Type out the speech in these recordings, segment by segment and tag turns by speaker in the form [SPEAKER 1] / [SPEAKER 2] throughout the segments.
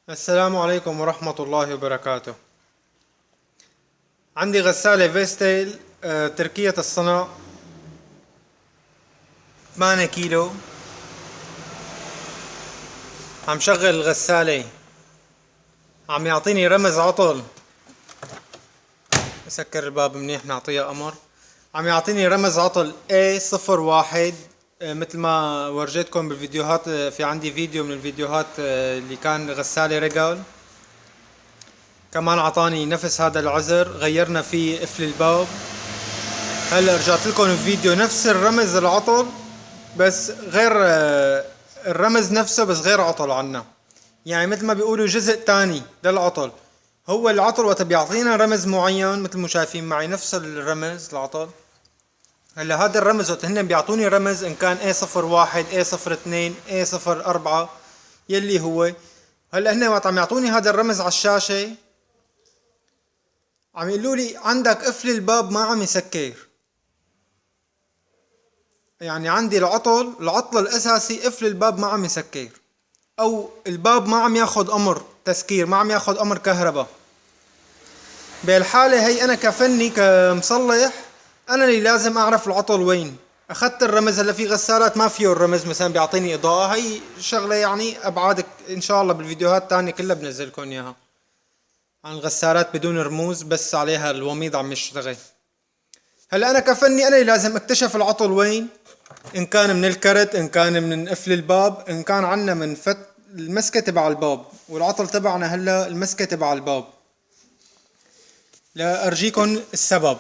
[SPEAKER 1] السلام عليكم ورحمة الله وبركاته. عندي غسالة فيستيل تركية الصنع 8 كيلو. عم شغل الغسالة، عم يعطيني رمز عطل. سكر الباب منيح نعطيها أمر. عم يعطيني رمز عطل A01. مثل ما ورجيتكم بالفيديوهات، في عندي فيديو من الفيديوهات اللي كان غسالة ريجال. كمان عطاني نفس هذا العذر، غيرنا فيه قفل الباب. هلا رجعت لكم الفيديو نفس الرمز العطل، بس غير الرمز نفسه، بس غير عطل عنا. يعني مثل ما بيقولوا جزء تاني للعطل. هو العطل وقت بيعطينا رمز معين مثل ما شايفين معي نفس الرمز العطل. هلا هذا الرمز وقت هن بيعطوني رمز ان كان A01 A02 A04 يلي هو. هلا هن وقت عم يعطوني هذا الرمز على الشاشة عم يقولوا لي عندك قفل الباب ما عم يسكر. يعني عندي العطل الاساسي قفل الباب ما عم يسكر، او الباب ما عم ياخد امر تسكير، ما عم ياخد امر كهرباء. بالحالة هي انا كفني كمصلح انا اللي لازم اعرف العطل وين. اخذت الرمز. هلا في غسالات ما فيه الرمز، مثلا بيعطيني اضاءة. هي شغلة يعني ابعاد ان شاء الله بالفيديوهات التانية كلها بنزلكم اياها عن الغسالات بدون رموز، بس عليها الوميض عم يشتغل. هلا انا كفني انا اللي لازم اكتشف العطل وين، ان كان من الكرت، ان كان من قفل الباب، ان كان عنا من المسكة تبع الباب. والعطل تبعنا هلا المسكة تبع الباب. لا ارجيكم السبب.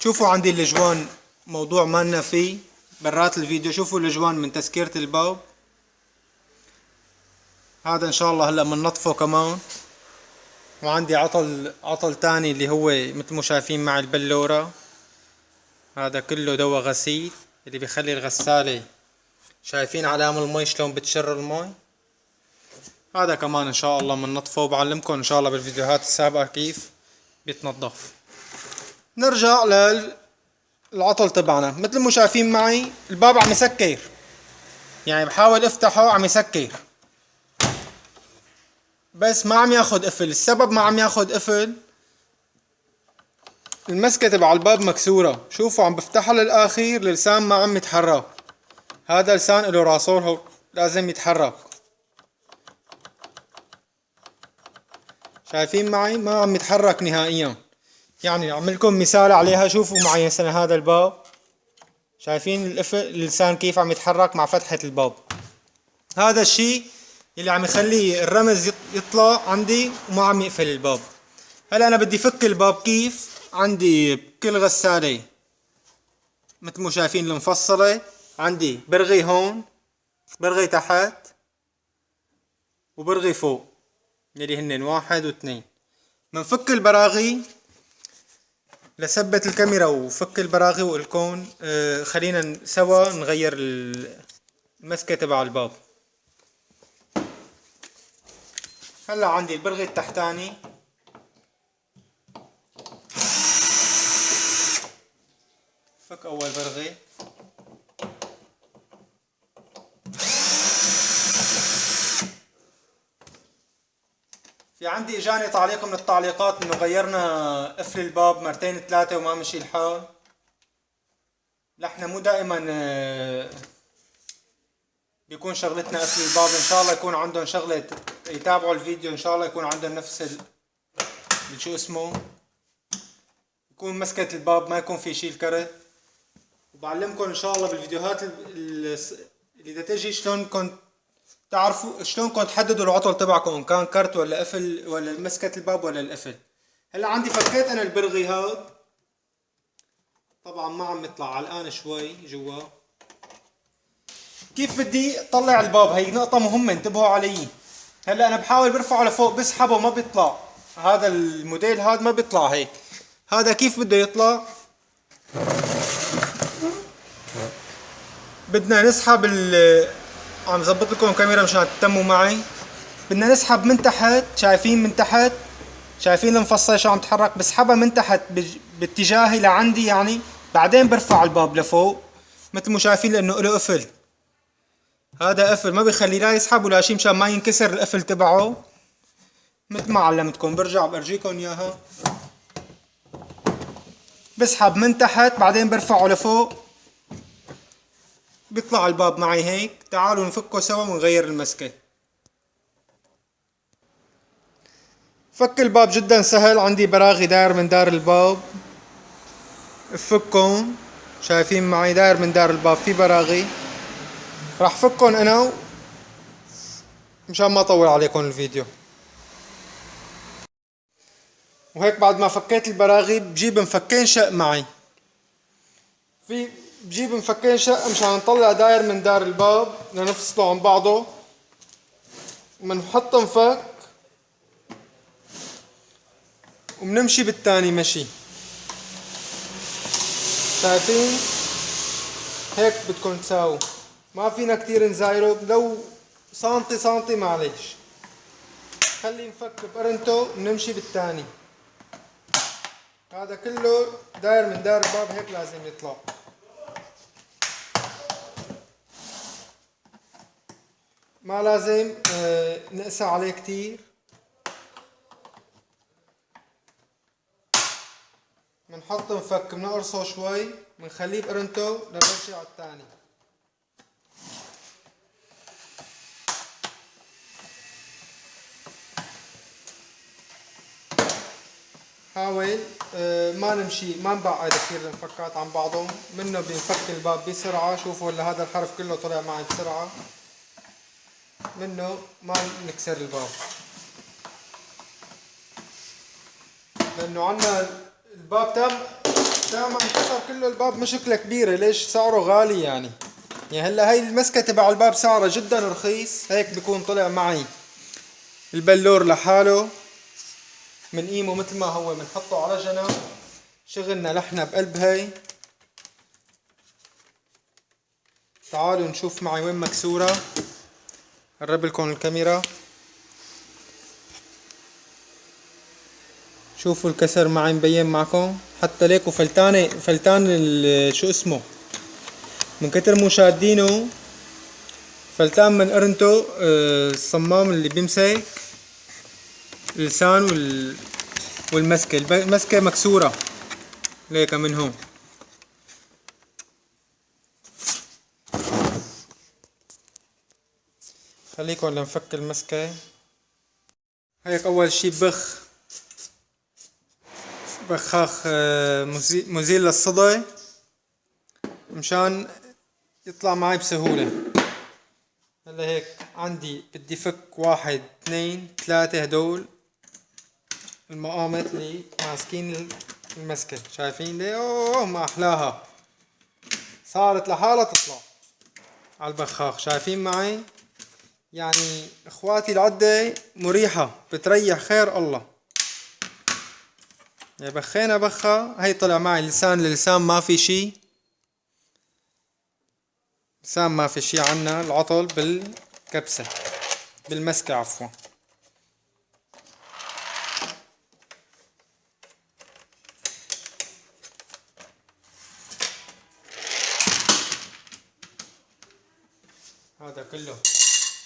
[SPEAKER 1] شوفوا عندي الجوان، موضوع مالنا فيه برات الفيديو. شوفوا الجوان من تسكيرة الباب. هذا ان شاء الله هلا بننظفه كمان. وعندي عطل تاني اللي هو مثل ما شايفين مع البلورة. هذا كله دواء غسيل اللي بيخلي الغسالة، شايفين علام المي شلون بتشر المي. هذا كمان ان شاء الله بننظفه وبعلمكم ان شاء الله بالفيديوهات السابقة كيف بيتنظف. نرجع للعطل تبعنا. مثل ما شايفين معي الباب عم يسكر، يعني بحاول افتحه عم يسكر بس ما عم ياخد قفل. السبب ما عم ياخد قفل المسكة تبع الباب مكسورة. شوفوا عم بفتحها للآخير، اللسان ما عم يتحرك. هذا لسان له راسور هو لازم يتحرك. شايفين معي ما عم يتحرك نهائيا. يعني اعملكم مثال عليها. شوفوا معي هسه هذا الباب، شايفين اللسان كيف عم يتحرك مع فتحة الباب. هذا الشيء اللي عم يخلي الرمز يطلع عندي وما عم يقفل الباب. هلا انا بدي فك الباب كيف. عندي بكل غسالة مثل ما شايفين المفصلة عندي برغي هون، برغي تحت، وبرغي فوق اللي هن 1 و2. منفك البراغي لثبت الكاميرا وفك البراغي والكون. خلينا سوا نغير المسكة تبع الباب. هلا عندي البرغي التحتاني. فك اول برغي. في عندي اجاني تعليق من التعليقات انه غيرنا قفل الباب مرتين 3 وما مشي الحال. نحن مو دائما بيكون شغلتنا قفل الباب. ان شاء الله يكون عندهم شغلة يتابعوا الفيديو، ان شاء الله يكون عندهم نفس شو اسمه، يكون مسكة الباب ما يكون في شي الكرت. وبعلمكم ان شاء الله بالفيديوهات اللي بدها تجي شلونكم تعرفوا، شلونكم تحددوا العطل تبعكم ان كان كرت ولا قفل ولا مسكة الباب ولا القفل. هلا عندي فكيت انا البرغي هاد، طبعا ما عم يطلع علقان شوي جوا. كيف بدي اطلع الباب؟ هي نقطة مهمة انتبهوا علي. هلا انا بحاول برفعه لفوق بسحبه ما بيطلع. هذا الموديل هذا ما بيطلع هيك. هذا كيف بده يطلع؟ بدنا نسحب عم زبط لكم الكاميرا مشان تتموا معي. بدنا نسحب من تحت. شايفين من تحت؟ شايفين المفصل شو عم تحرك؟ بسحبها من تحت باتجاهي لعندي يعني. بعدين برفع الباب لفوق مثل ما شايفين لانه له قفل. هذا قفل ما بيخلي لا يسحب ولا شي مشان ما ينكسر القفل تبعه. مثل ما علمتكم برجع بأرجيكم اياها. بسحب من تحت بعدين برفعه لفوق بيطلع الباب معي هيك. تعالوا نفكه سوا ونغير المسكة. فك الباب جدا سهل، عندي براغي داير من دار الباب بفكهم. شايفين معي داير من دار الباب في براغي، راح فكهم انا مشان ما اطول عليكم الفيديو. وهيك بعد ما فكيت البراغي بجيب مفكين شق معي، بجيب مفكين شق مشان نطلع داير من دار الباب لنفصله عن بعضه. ومنحط مفك وبنمشي بالتاني مشي. شايفين هيك بدكم تساووا، ما فينا كتير نزايره، لو سنتي سنتي معلش. خلي نفك بقرنته ونمشي بالتاني. هذا كله داير من دار الباب هيك لازم يطلع. ما لازم نقسى عليه كتير. منحط مفك منقرصه شوي منخليه بقرنته لنرجع على التاني. حاول ما نمشي ما نبعد كثير المفكات عن بعضهم، منه بينفك الباب بسرعة. شوفوا هلا هذا الحرف كله طلع معي بسرعة، منه ما نكسر الباب. لأنه عنا الباب تام انكسر كله الباب، مشكلة كبيرة. ليش؟ سعره غالي يعني هلا هاي المسكة تبع الباب سعرها جدا رخيص. هيك بكون طلع معي البلور لحاله من قيمه مثل ما هو، بنحطه على جنب. شغلنا لحنا بقلب هاي. تعالوا نشوف معي وين مكسورة. قرب لكم الكاميرا، شوفوا الكسر معي مبين معكم حتى ليكوا فلتان شو اسمه من كتر مو شادينه، فلتان من قرنته. الصمام اللي بيمسك اللسان والمسكة، المسكة مكسورة ليك من هون. خليكم لنفك المسكة. هيك اول شي بخاخ مزيل للصدى مشان يطلع معي بسهولة. هلا هيك عندي بدي فك 1 2 3 هدول المقامات اللي ماسكين المسكة. شايفين ليه؟ اوه ما احلاها، صارت لحالها تطلع على البخاخ. شايفين معي؟ يعني اخواتي العدة مريحة بتريح خير الله. يا بخينا بخة. هي طلع معي لسان ما في شي، لسان ما في شي. عنا العطل بالكبسة بالمسكة عفوا. هذا كله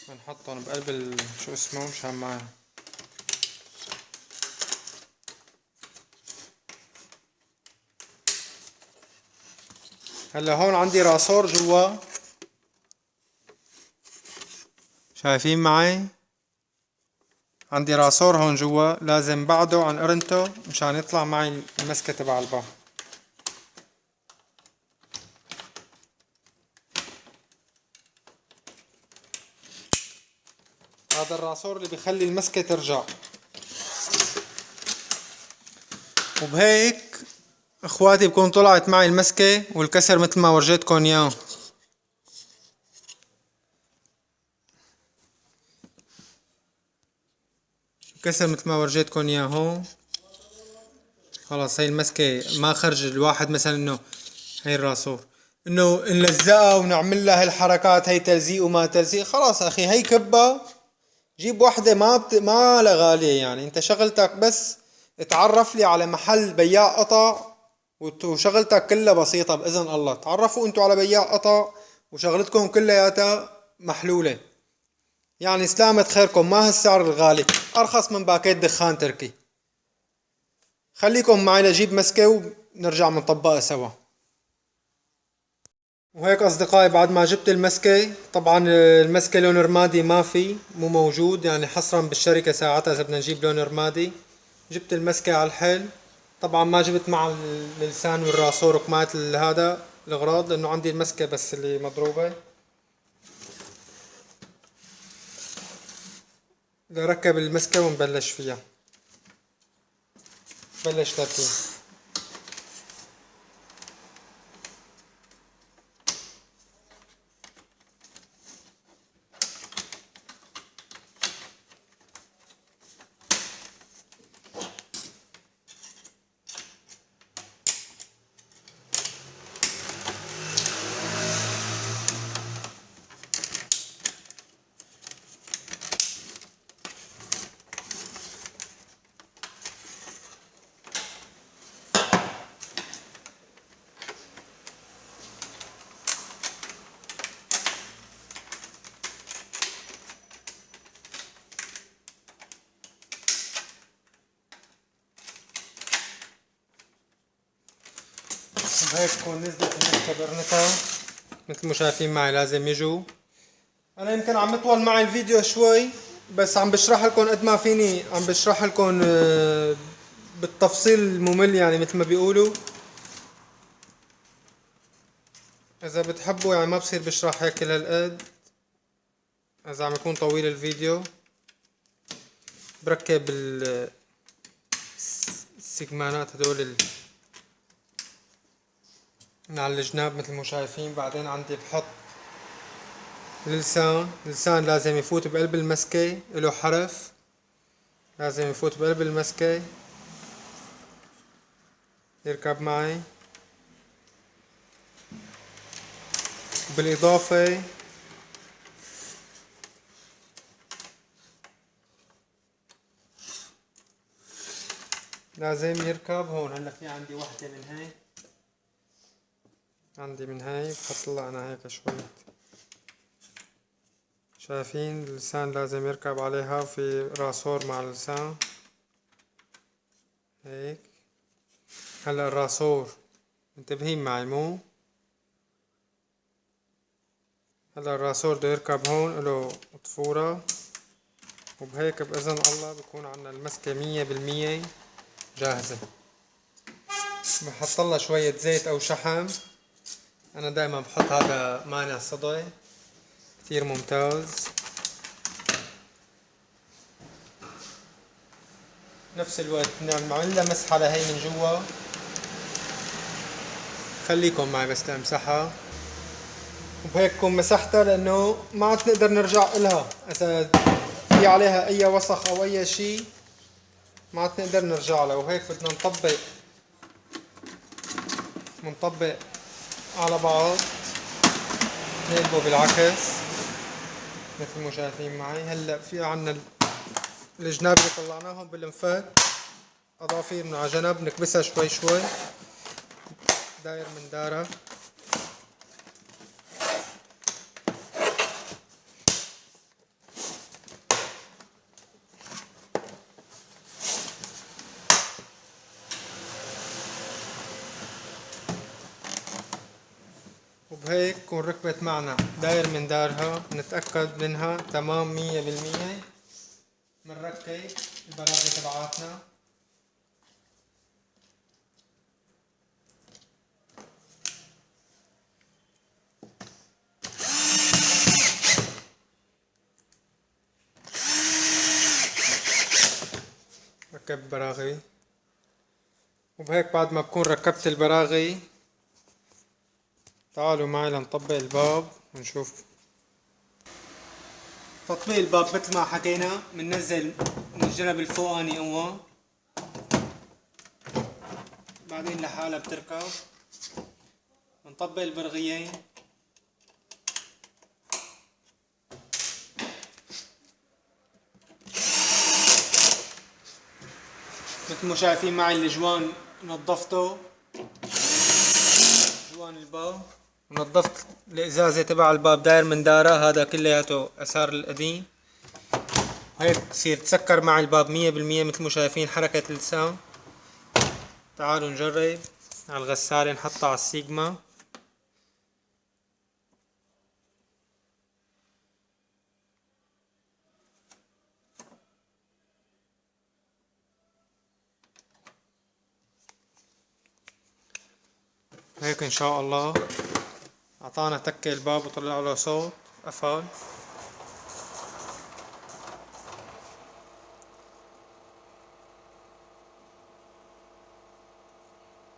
[SPEAKER 1] بنحطهم بقلب شو اسمه مشان ما هلا هون عندي راسور جوا. شايفين معي؟ عندي راسور هون جوا، لازم بعده عن قرنته مشان يطلع معي المسكة تبع الباب. هذا الراسور اللي بيخلي المسكة ترجع. وبهيك اخواتي بكون طلعت معي المسكة والكسر مثل ما ورجيتكم اياه. الكسر مثل ما ورجيتكم اياه هون. خلاص هاي المسكة ما خرج الواحد مثلا انه هاي الراسور انه نلزقها ونعمل لها هالحركات. هاي تلزيق وما تلزيق. خلاص اخي هاي كبة، جيب وحدة ما لها غالية. يعني انت شغلتك بس اتعرف لي على محل بياع قطع وشغلتك كلها بسيطة بإذن الله. تعرفوا انتوا على بياع قطع وشغلتكم كلياتها محلولة. يعني سلامة خيركم، ما هالسعر الغالي، ارخص من باكيت دخان تركي. خليكم معي لجيب مسكة ونرجع منطبقها سوا. وهيك اصدقائي بعد ما جبت المسكة، طبعا المسكة لون رمادي ما في، مو موجود يعني حصرا بالشركة ساعتها اذا بدنا نجيب لون رمادي. جبت المسكة على الحل. طبعا ما جبت مع اللسان والراسور وكمات هذا الاغراض لانه عندي المسكة بس اللي مضروبة. نركب المسكة ونبلش فيها. بلش تركيب. وهيك تكون نزلت المسكة برنتها مثل ما شايفين معي. لازم يجوا. انا يمكن عم يطول معي الفيديو شوي بس عم بشرح لكم قد ما فيني، عم بشرح لكم بالتفصيل الممل يعني مثل ما بيقولوا. اذا بتحبوا يعني ما بصير بشرح هيك لهالقد. اذا عم يكون طويل الفيديو بركب السيجمانات هدول من على الجناب مثل ما شايفين. بعدين عندي بحط اللسان لازم يفوت بقلب المسكة، له حرف لازم يفوت بقلب المسكة يركب معي. بالإضافة لازم يركب هون. هلا في عندي وحدة من هاي، عندي من هاي بحط لها انا هيك شوي. شايفين اللسان لازم يركب عليها وفي راسور مع اللسان هيك. هلا الراسور منتبهين معي مو؟ هلا الراسور بده يركب هون، له طفورة. وبهيك بإذن الله بكون عنا المسكة 100% جاهزة. بحط لها شوية زيت أو شحم. أنا دايما بحط هذا مانع صدى كتير ممتاز. نفس الوقت نعمل لها مسحة لهي من جوا. خليكم معي بس لأمسحها. وبهيك كون مسحتها لأنه ما عاد نقدر نرجع إلها. إذا في عليها أي وسخ أو أي شي ما عاد نقدر نرجع لها. وهيك بدنا نطبق على بعض، نقلبه بالعكس مثل ما شايفين معي. هلا في عنا الجناب اللي طلعناهم بالمفك، اظافير من على جنب نكبسها شوي شوي داير من دارة. وبهيك تكون ركبت معنا داير من دارها. نتأكد منها تمام 100%. منركب البراغي تبعاتنا. ركب البراغي. وبهيك بعد ما بكون ركبت البراغي تعالوا معي لنطبق الباب ونشوف. تطبيق الباب مثل ما حكينا بننزل من الجنب الفوقاني اول، بعدين لحالها بتركب. بنطبق البرغيين مثل ما شايفين معي. الجوان نظفته، جوان الباب، ونظفت الازازة تبع الباب داير من دارة. هذا كلياته اثار القديم. وهيك بصير تسكر مع الباب 100% مثل ما شايفين حركة اللسان. تعالوا نجرب على الغسالة، نحطها على السيجما. هيك ان شاء الله اعطانا تكة الباب وطلع له صوت قفل.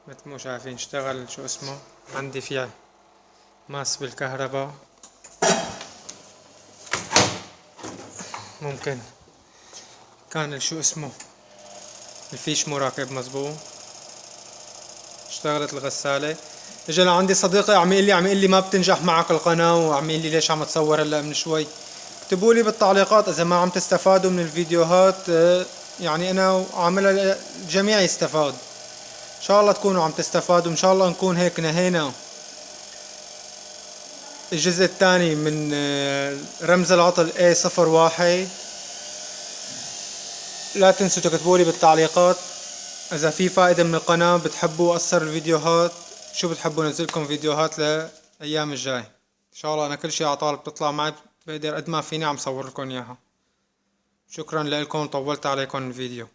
[SPEAKER 1] مثل ما شايفين اشتغل شو اسمه. عندي فيه ماس بالكهرباء، ممكن كان شو اسمه الفيش مو راكب مزبوط. اشتغلت الغسالة. اجى لعندي صديقي عم يقول لي ما بتنجح معك القناة، وعم يقول لي ليش عم تصور هلا من شوي. اكتبوا لي بالتعليقات اذا ما عم تستفادوا من الفيديوهات، يعني انا عاملها الجميع يستفاد. ان شاء الله تكونوا عم تستفادوا، ان شاء الله نكون هيك نهينا الجزء الثاني من رمز العطل A01. لا تنسوا تكتبوا لي بالتعليقات اذا في فائدة من القناة، بتحبوا اقصر الفيديوهات، شو بتحبوا نزلكم فيديوهات لايام الجاي. ان شاء الله انا كل شي عطال بتطلع معي بقدر قد ما فيني عم صور لكم اياها. شكرا لكم، طولت عليكم الفيديو.